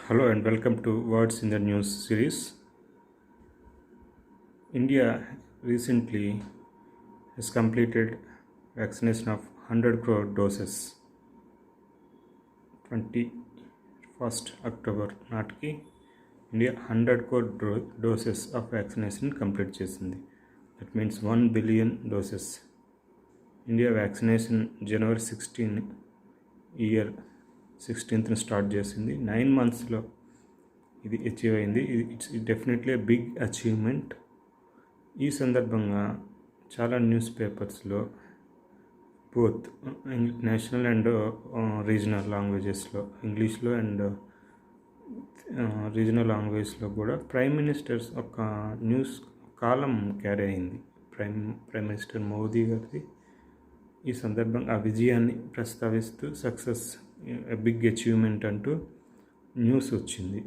Hello and welcome to Words in the News series. India recently has completed vaccination of 100 crore doses. 21st October నాటికి India 100 crore doses of vaccination complete చేసింది. That means 1 billion doses. India vaccination జనవరి 16 year 16th start చేసింది. 9 monthsలో ఇది achieve అయింది. It's definitely big achievement. ఈ సందర్భంగా చాలా న్యూస్ పేపర్స్లో బోత్ నేషనల్ అండ్ రీజనల్ లాంగ్వేజెస్లో, ఇంగ్లీష్లో అండ్ రీజనల్ లాంగ్వేజ్లో కూడా ప్రైమ్ మినిస్టర్స్ ఒక న్యూస్ కాలం క్యారీ అయింది. ప్రైమ్ మినిస్టర్ మోదీ గారిది ఈ సందర్భంగా ఆ విజయాన్ని ప్రస్తావిస్తూ సక్సెస్ బిగ్ అచీవ్మెంట్ అంటూ న్యూస్ వచ్చింది.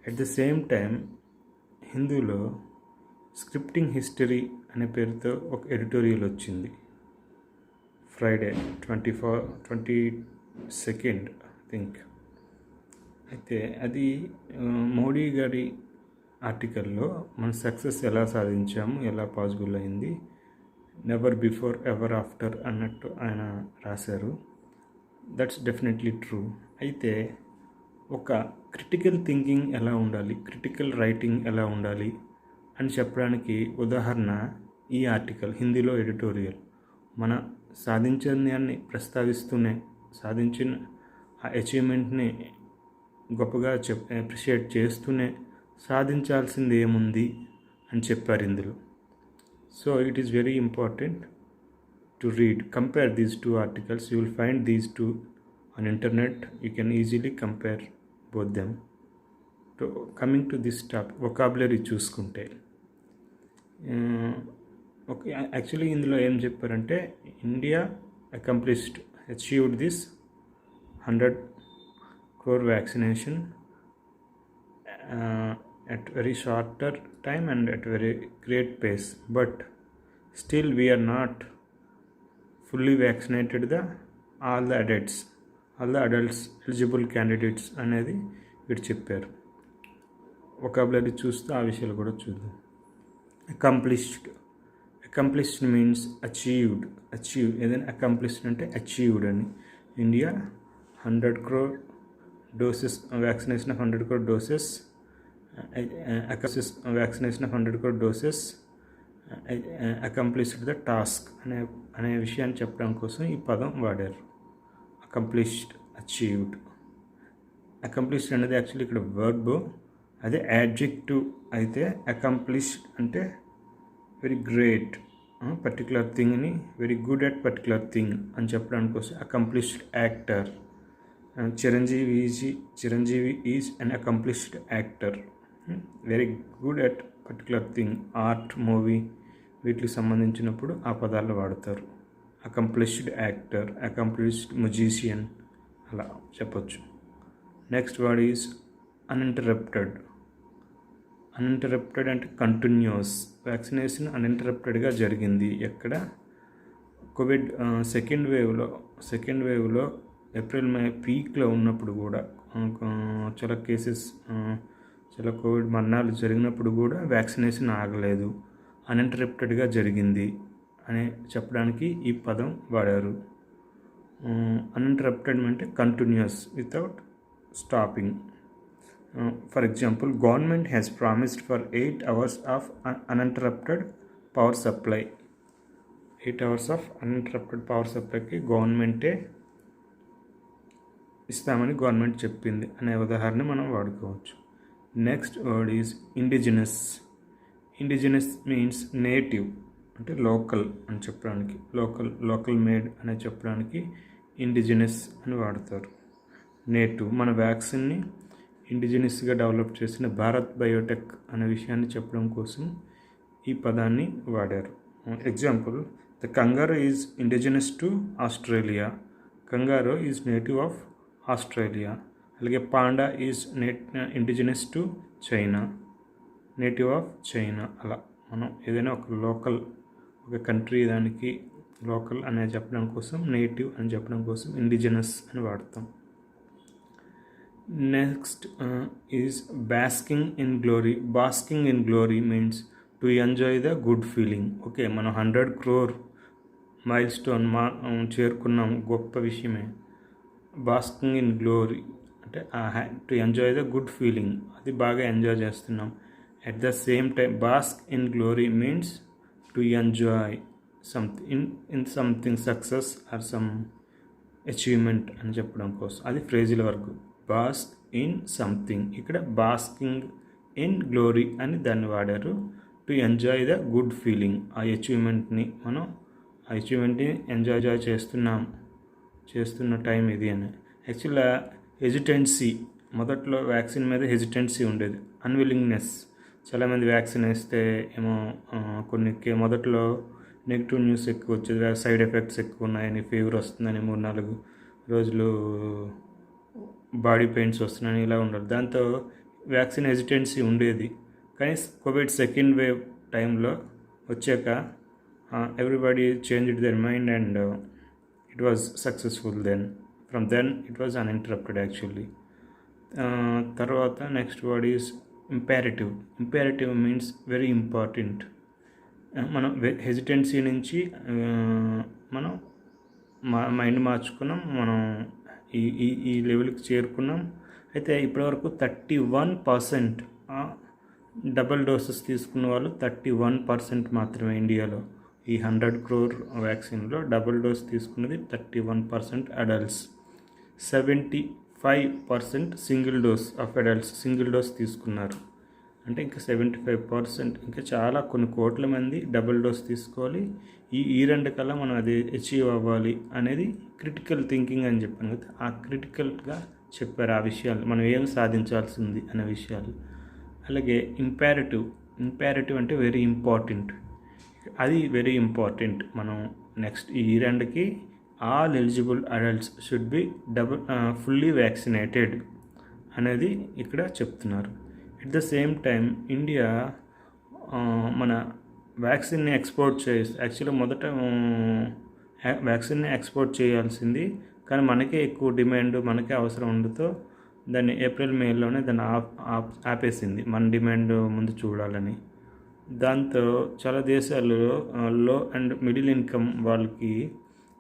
అట్ ద సేమ్ టైం హిందూలో స్క్రిప్టింగ్ హిస్టరీ అనే పేరుతో ఒక ఎడిటోరియల్ వచ్చింది ఫ్రైడే 22nd థింక్. అయితే అది మోడీ గారి ఆర్టికల్లో మన సక్సెస్ ఎలా సాధించాము, ఎలా పాసిబుల్ అయింది, నెవర్ బిఫోర్ ఎవర్ ఆఫ్టర్ అన్నట్టు ఆయన రాశారు. That's definitely true. అయితే ఒక క్రిటికల్ థింకింగ్ ఎలా ఉండాలి, క్రిటికల్ రైటింగ్ ఎలా ఉండాలి అని చెప్పడానికి ఉదాహరణ ఈ ఆర్టికల్, హిందీలో ఎడిటోరియల్. మన సాధించడాన్ని ప్రస్తావిస్తూనే, సాధించిన ఆ అచీవ్మెంట్ని గొప్పగా అప్రిషియేట్ చేస్తూనే సాధించాల్సింది ఏముంది అని చెప్పారు ఇందులో. So it is very important to read. Compare these two articles. You will find these two on internet. You can easily compare both them. So coming to this topic, vocabulary చూసుకుంటే okay, actually ఇందులో ఏం చెప్పారంటే India achieved this 100 crore vaccination at very shorter time and at very great pace, but still we are not fully vaccinated all the adults eligible candidates అనేది వీడు చెప్పారు. Vocabulary చూస్తూ ఆ విషయాలు కూడా చూద్దాం. Accomplished means achieve. ఏదైనా అకంప్లిష్డ్ అంటే అచీవ్డ్ అని. India 100 crore doses vaccination of 100 crore doses vaccination of 100 crore doses accomplished the task అనే విషయాన్ని చెప్పడం కోసం ఈ పదం వాడారు. Accomplished, achieved. అకంప్లిష్డ్ అనేది యాక్చువల్లీ ఇక్కడ వర్బ్, అదే యాడ్జెక్టివ్ అయితే అకంప్లిష్డ్ అంటే వెరీ గ్రేట్, పర్టికులర్ థింగ్ని very good at particular thing అని చెప్పడానికి కోసం accomplished actor. Chiranjeevi is an accomplished actor, very good at particular thing. Art, movie వీటికి సంబంధించినప్పుడు ఆ పదాలు వాడతారు. అకంప్లిష్డ్ యాక్టర్, అకంప్లిష్డ్ మ్యూజిషియన్ అలా చెప్పొచ్చు. Next word is uninterrupted. Uninterrupted అంటే కంటిన్యూస్. వ్యాక్సినేషన్ అన్ఇంటరప్టెడ్గా జరిగింది. ఎక్కడ? కోవిడ్ సెకండ్ వేవ్లో ఏప్రిల్ మే పీక్లో ఉన్నప్పుడు కూడా చాలా కేసెస్, చాలా కోవిడ్ మరణాలు జరిగినప్పుడు కూడా వ్యాక్సినేషన్ ఆగలేదు, అన్ఇంటరప్టెడ్గా జరిగింది అని చెప్పడానికి ఈ పదం వాడారు. అన్ఇంటరప్టెడ్ అంటే continuous without stopping. For example, government has promised for 8 hours of uninterrupted power supply. 8 hours of uninterrupted power సప్లైకి గవర్నమెంటే ఇస్తామని గవర్నమెంట్ చెప్పింది అనే ఉదాహరణ మనం వాడుకోవచ్చు. Next word is indigenous. Indigenous means native, అంటే లోకల్ అని చెప్పడానికి, లోకల్ మేడ్ అని చెప్పడానికి ఇండిజినస్ అని వాడతారు. నేటివ్. మన వ్యాక్సిన్ని ఇండిజినస్గా డెవలప్ చేసిన భారత్ బయోటెక్ అనే విషయాన్ని చెప్పడం కోసం ఈ పదాన్ని వాడారు. Example, the kangaroo is indigenous to Australia. Kangaroo is native of Australia. అలాగే panda is indigenous to China, native of China. అలా మనం ఏదైనా ఒక కంట్రీ దానికి లోకల్ అనేది చెప్పడం కోసం, నేటివ్ అని చెప్పడం కోసం ఇండిజినస్ అని వాడతాం. Next is basking in glory. Basking in glory means to enjoy the good feeling. Okay, మనం 100 crore మైల్ స్టోన్ చేరుకున్నాం, గొప్ప విషయమే. బాస్కింగ్ ఇన్ గ్లోరీ అంటే to enjoy the good feeling, అది బాగా ఎంజాయ్ చేస్తున్నాం. At the same time bask in glory means to enjoy something in something success or some achievement అని చెప్పడం కోసం, అది ఫ్రేజిల్ వర్క్. బాస్క్ ఇన్ సంథింగ్, ఇక్కడ బాస్కింగ్ ఇన్ గ్లోరీ అని దాన్ని వాడారు. To enjoy the good feeling, ఆ అచీవ్మెంట్ని మనం ఆ అచీవ్మెంట్ని ఎంజాయ్ చేస్తున్న టైం ఇది అని. యాక్చువల్గా హెజిటెన్సీ, మొదట్లో వ్యాక్సిన్ మీద హెజిటెన్సీ ఉండేది, అన్విల్లింగ్నెస్. చాలామంది వ్యాక్సిన్ వేస్తే ఏమో కొన్ని మొదట్లో నెగిటివ్ న్యూస్ ఎక్కువ వచ్చేది, సైడ్ ఎఫెక్ట్స్ ఎక్కువ ఉన్నాయని, ఫీవర్ వస్తుందని, 3-4 రోజులు బాడీ పెయిన్స్ వస్తున్నాయని ఇలా ఉండదు. దాంతో వ్యాక్సిన్ హెజిటెన్సీ ఉండేది. కానీ కోవిడ్ సెకండ్ వేవ్ టైంలో వచ్చాక everybody changed their mind and it was successful then. From then it was uninterrupted actually. తర్వాత next word is imperative. Imperative means very important. మనం హెజిటెన్సీ నుంచి మనం మైండ్ మార్చుకున్నాం, మనం ఈ లెవెల్కి చేరుకున్నాం. అయితే ఇప్పటివరకు 31% డబల్ డోసెస్ తీసుకున్న వాళ్ళు 31% మాత్రమే ఇండియాలో. ఈ 100 crore వ్యాక్సిన్లో డబుల్ డోస్ తీసుకున్నది 31% adults. 75% single dose of adults single dose తీసుకున్నారు. అంటే ఇంకా 75%, ఇంకా చాలా కొన్ని కోట్ల మంది డబుల్ డోస్ తీసుకోవాలి. ఈ 2 కల్లా మనం అది అచీవ్ అవ్వాలి అనేది క్రిటికల్ థింకింగ్ అని చెప్పాను కదా, ఆ క్రిటికల్గా చెప్పారు ఆ విషయాలు, మనం ఏం సాధించాల్సింది అనే విషయాలు. అలాగే ఇంపారిటివ్ అంటే వెరీ ఇంపార్టెంట్, అది వెరీ ఇంపార్టెంట్. మనం నెక్స్ట్ ఈ 2కి all eligible adults should be fully vaccinated అనేది ఇక్కడ చెప్తున్నారు. At the same time India మన వ్యాక్సిన్ని ఎక్స్పోర్ట్ యాక్చువల్గా మొదట వ్యాక్సిన్ని ఎక్స్పోర్ట్ చేయాల్సింది, కానీ మనకే ఎక్కువ డిమాండ్, మనకే అవసరం ఉండతో దాన్ని ఏప్రిల్ మేలోనే దాన్ని ఆపేసింది, మన డిమాండ్ ముందు చూడాలని. దాంతో చాలా దేశాల్లో లో అండ్ మిడిల్ ఇన్కమ్ వాళ్ళకి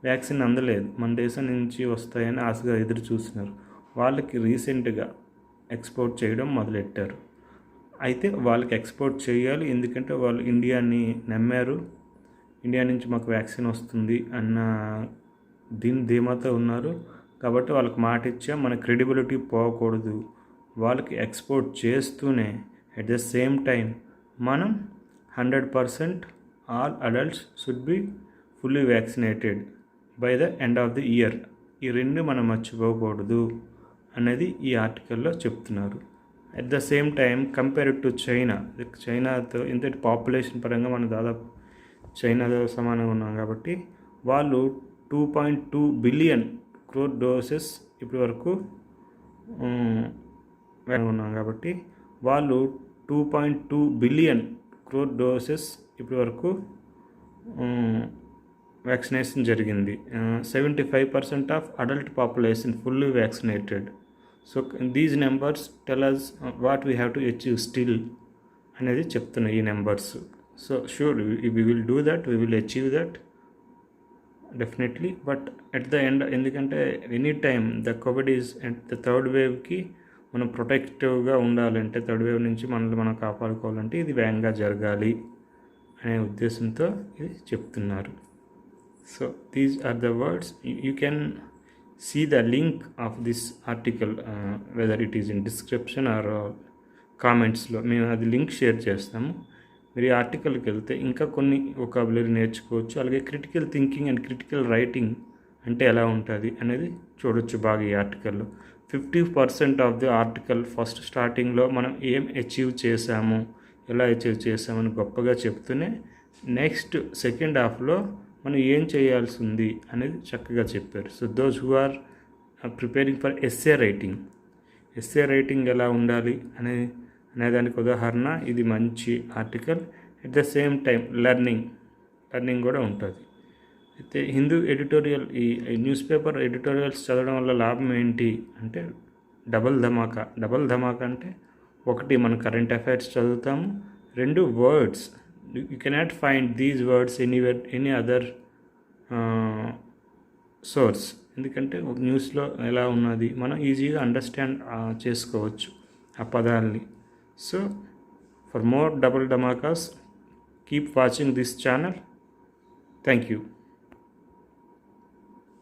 వ్యాక్సిన్ అందలేదు, మన దేశం నుంచి వస్తాయని ఆశగా ఎదురు చూస్తున్నారు. వాళ్ళకి రీసెంట్గా ఎక్స్పోర్ట్ చేయడం మొదలెట్టారు. అయితే వాళ్ళకి ఎక్స్పోర్ట్ చేయాలి, ఎందుకంటే వాళ్ళు ఇండియాని నమ్మారు, ఇండియా నుంచి మాకు వ్యాక్సిన్ వస్తుంది అన్న ధీమాతో ఉన్నారు. కాబట్టి వాళ్ళకి మాట ఇచ్చాం, మన క్రెడిబిలిటీ పోకూడదు, వాళ్ళకి ఎక్స్పోర్ట్ చేస్తూనే అట్ ద సేమ్ టైం మనం 100% all adults should be fully vaccinated by the end of the year. ఈ 2 మనం మర్చిపోకూడదు అనేది ఈ ఆర్టికల్లో చెప్తున్నారు. At the same time compared to చైనాతో ఇంత పాపులేషన్ పరంగా మనం దాదాపు చైనాతో సమానంగా ఉన్నాం కాబట్టి వాళ్ళు 2.2 బిలియన్ క్రోర్ డోసెస్ ఇప్పటి వరకు ఉన్నాం కాబట్టి వాళ్ళు 2.2 బిలియన్ క్రోర్ డోసెస్ ఇప్పటి వరకు వ్యాక్సినేషన్ జరిగింది. 75% of adult population fully vaccinated. So these numbers tell us what we have to achieve still అనేది చెప్తున్నాయి ఈ numbers. So sure we will do that, we will achieve that definitely. But at the end, ఎందుకంటే any time the COVID is at the third వేవ్కి మనం ప్రొటెక్టివ్గా ఉండాలంటే, third wave నుంచి మనల్ని మనం కాపాడుకోవాలంటే ఇది వేగంగా జరగాలి అనే ఉద్దేశంతో ఇది చెప్తున్నారు. So these are the words. You can see the link of this article whether it is in description or కామెంట్స్లో మేము అది లింక్ షేర్ చేస్తాము. మీరు ఈ ఆర్టికల్కి వెళ్తే ఇంకా కొన్ని వొకాబులరీ నేర్చుకోవచ్చు. అలాగే critical thinking and critical writing అంటే ఎలా ఉంటుంది అనేది చూడొచ్చు బాగా ఈ ఆర్టికల్లో. 50% ఆఫ్ ది ఆర్టికల్ ఫస్ట్ స్టార్టింగ్లో మనం ఏం అచీవ్ చేసాము, ఎలా అచీవ్ చేసామని గొప్పగా చెప్తూనే నెక్స్ట్ సెకండ్ హాఫ్లో మనం ఏం చేయాల్సి ఉంది అనేది చక్కగా చెప్పారు. So those who are preparing for essay writing ఎలా ఉండాలి అనేదానికి ఉదాహరణ ఇది మంచి article. At the same time learning కూడా ఉంటుంది. అయితే హిందూ ఎడిటోరియల్, ఈ న్యూస్ పేపర్ ఎడిటోరియల్స్ చదవడం వల్ల లాభం ఏంటి అంటే డబల్ ధమాకా అంటే ఒకటి మన కరెంట్ అఫైర్స్ చదువుతాము, రెండు words. You cannot find these words any other source. ఎందుకంటే ఒక న్యూస్లో ఎలా ఉన్నది మనం ఈజీగా అండర్స్టాండ్ చేసుకోవచ్చు ఆ పదాలని. So for more double dhamakas keep watching this channel. Thank you.